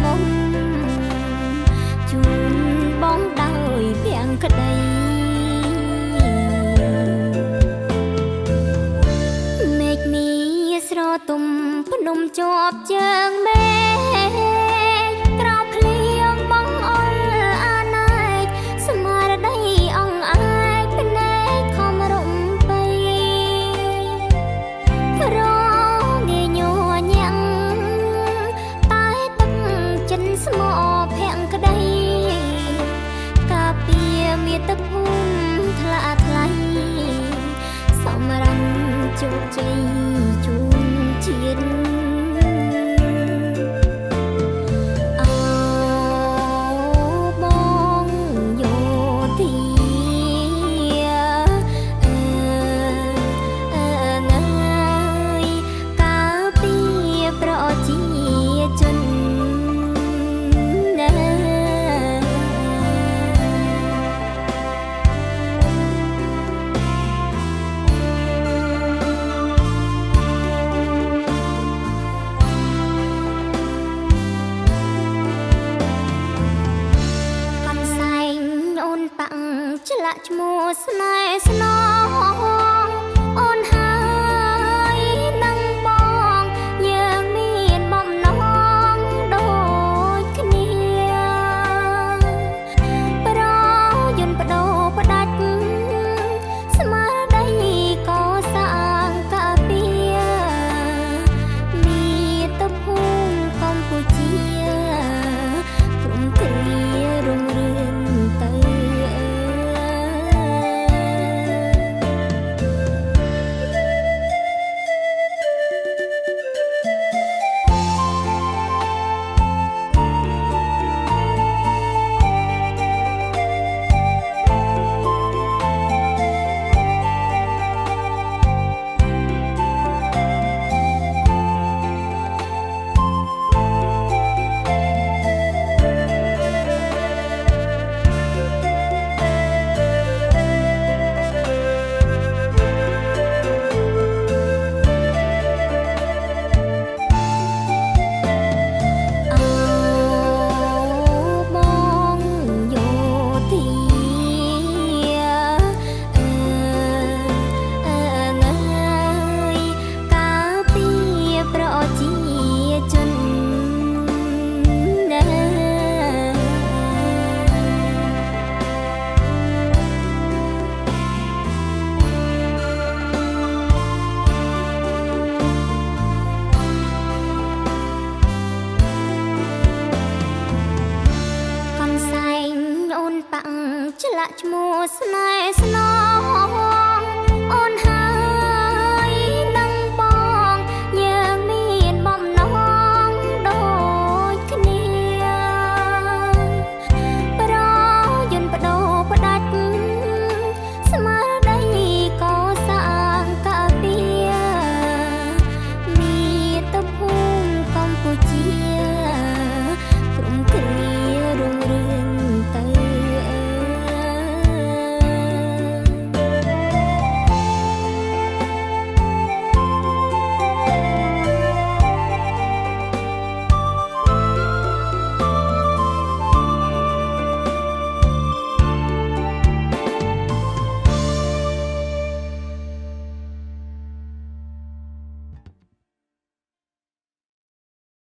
មុំជូនបងដោយភាំងក្តីមេឃមីស្រទុំភ្នំជាប់ជើងមេក្រោមភ្លៀងបងអល់អាណែកស្មារតីអង្អាចភ្នែកខំរំបីរងាញញាំងតែទឹកចិនស្មោភាំងក្តីកាពីមាតុភូមិថ្លាថ្លៃសម្រាប់ជោគជ័យជូនជាតិឆ្លាក់ឈ្មោះស្នេហ៍ស្នងអូនហើយនឹងបងយើងមានបំណងដូចគ្នាប្រយន្តបដូរបដាច់ស្មារតីក៏សាងកាពីមាតុភូមិកម្ពុជាព្រមគ្រារុងរឿងទៅឆ្លាក់ឈ្មោះស្នេហ៍ស្នងអូនហើ